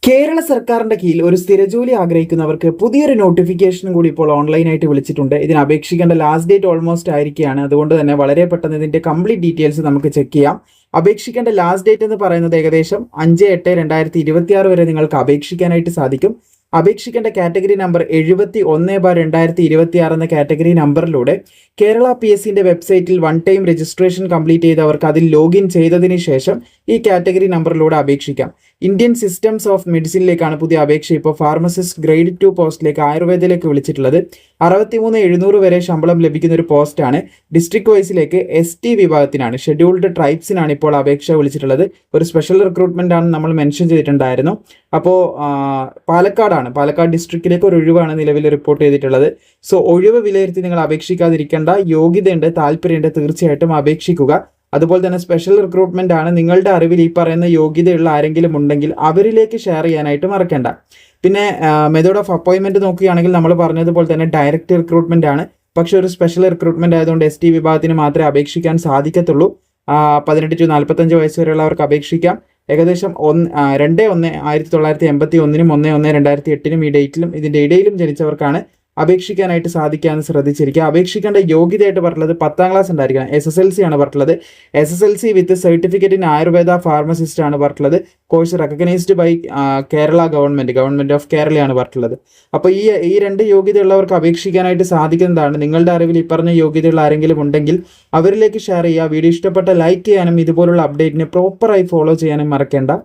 കേരള സർക്കാരിന്റെ കീഴിൽ ഒരു സ്ഥിരജോലി ആഗ്രഹിക്കുന്നവർക്ക് പുതിയൊരു നോട്ടിഫിക്കേഷൻ കൂടി ഇപ്പോൾ ഓൺലൈനായിട്ട് വിളിച്ചിട്ടുണ്ട്. ഇതിന് അപേക്ഷിക്കേണ്ട ലാസ്റ്റ് ഡേറ്റ് ഓൾമോസ്റ്റ് ആയിരിക്കുകയാണ്. അതുകൊണ്ട് തന്നെ വളരെ പെട്ടെന്ന് ഇതിന്റെ കംപ്ലീറ്റ് ഡീറ്റെയിൽസ് നമുക്ക് ചെക്ക് ചെയ്യാം. അപേക്ഷിക്കേണ്ട ലാസ്റ്റ് ഡേറ്റ് എന്ന് പറയുന്നത് ഏകദേശം 5/8/2026 വരെ നിങ്ങൾക്ക് അപേക്ഷിക്കാനായിട്ട് സാധിക്കും. അപേക്ഷിക്കേണ്ട കാറ്റഗറി നമ്പർ 71/2026 എന്ന കാറ്റഗറി നമ്പറിലൂടെ കേരള PSCന്റെ വെബ്സൈറ്റിൽ വൺ ടൈം രജിസ്ട്രേഷൻ കംപ്ലീറ്റ് ചെയ്തവർക്ക് അതിൽ ലോഗിൻ ചെയ്തതിന് ശേഷം ഈ കാറ്റഗറി നമ്പറിലൂടെ അപേക്ഷിക്കാം. ഇന്ത്യൻ സിസ്റ്റംസ് ഓഫ് മെഡിസിനിലേക്കാണ് പുതിയ അപേക്ഷ ഇപ്പോൾ ഫാർമസിസ്റ്റ് ഗ്രേഡ് 2 പോസ്റ്റിലേക്ക് ആയുർവേദയിലേക്ക് വിളിച്ചിട്ടുള്ളത്. 63,700 വരെ ശമ്പളം ലഭിക്കുന്ന ഒരു പോസ്റ്റാണ്. ഡിസ്ട്രിക്ട് വൈസിലേക്ക് ST വിഭാഗത്തിനാണ്, ഷെഡ്യൂൾഡ് ട്രൈബ്സിനാണ് ഇപ്പോൾ അപേക്ഷ വിളിച്ചിട്ടുള്ളത്. ഒരു സ്പെഷ്യൽ റിക്രൂട്ട്മെന്റ് ആണ് നമ്മൾ മെൻഷൻ ചെയ്തിട്ടുണ്ടായിരുന്നു. അപ്പോൾ പാലക്കാട് ഡിസ്ട്രിക്റ്റിലേക്ക് ഒരു ഒഴിവാണ് നിലവിൽ റിപ്പോർട്ട് ചെയ്തിട്ടുള്ളത്. സോ ഒഴിവ് വിലയിരുത്തി നിങ്ങൾ അപേക്ഷിക്കാതിരിക്കേണ്ട. യോഗ്യതയുണ്ട്, താല്പര്യമുണ്ട്, തീർച്ചയായിട്ടും അപേക്ഷിക്കുക. അതുപോലെ തന്നെ സ്പെഷ്യൽ റിക്രൂട്ട്മെന്റ് ആണ്. നിങ്ങളുടെ അറിവിൽ ഈ പറയുന്ന യോഗ്യതയുള്ള ആരെങ്കിലും ഉണ്ടെങ്കിൽ അവരിലേക്ക് ഷെയർ ചെയ്യാനായിട്ട് മറക്കേണ്ട. പിന്നെ മെത്തേഡ് ഓഫ് അപ്പോയിൻമെന്റ് നോക്കുകയാണെങ്കിൽ നമ്മൾ പറഞ്ഞതുപോലെ തന്നെ ഡയറക്റ്റ് റിക്രൂട്ട്മെന്റ് ആണ്. പക്ഷെ ഒരു സ്പെഷ്യൽ റിക്രൂട്ട്മെന്റ് ആയതുകൊണ്ട് ST വിഭാഗത്തിന് മാത്രമേ അപേക്ഷിക്കാൻ സാധിക്കത്തുള്ളൂ. 18 to 45 വയസ്സ് വരെയുള്ളവർക്ക് അപേക്ഷിക്കാം. ഏകദേശം 2/1/1981 1/1/2008 ഈ ഡേറ്റിലും ഇതിൻ്റെ ഇടയിലും ജനിച്ചവർക്കാണ് അപേക്ഷിക്കാനായിട്ട് സാധിക്കാമെന്ന് ശ്രദ്ധിച്ചിരിക്കുക. അപേക്ഷിക്കേണ്ട യോഗ്യതയായിട്ട് പറഞ്ഞിട്ടുള്ളത് 10ാം ക്ലാസ് ഉണ്ടായിരിക്കണം. SSLC ആണ് പറഞ്ഞിട്ടുള്ളത്. SSLC with certificate in Ayurveda pharmacist ആണ് പറഞ്ഞിട്ടുള്ളത്. Course recognised by Kerala government of കേരളയാണ് പറഞ്ഞിട്ടുള്ളത്. അപ്പോൾ ഈ രണ്ട് യോഗ്യതയുള്ളവർക്ക് അപേക്ഷിക്കാനായിട്ട് സാധിക്കുന്നതാണ്. നിങ്ങളുടെ അറിവിൽ ഈ പറഞ്ഞ യോഗ്യതയുള്ള ആരെങ്കിലും ഉണ്ടെങ്കിൽ അവരിലേക്ക് ഷെയർ ചെയ്യുക. വീഡിയോ ഇഷ്ടപ്പെട്ട ലൈക്ക് ചെയ്യാനും ഇതുപോലുള്ള അപ്ഡേറ്റിനെ പ്രോപ്പറായി ഫോളോ ചെയ്യാനും മറക്കേണ്ട.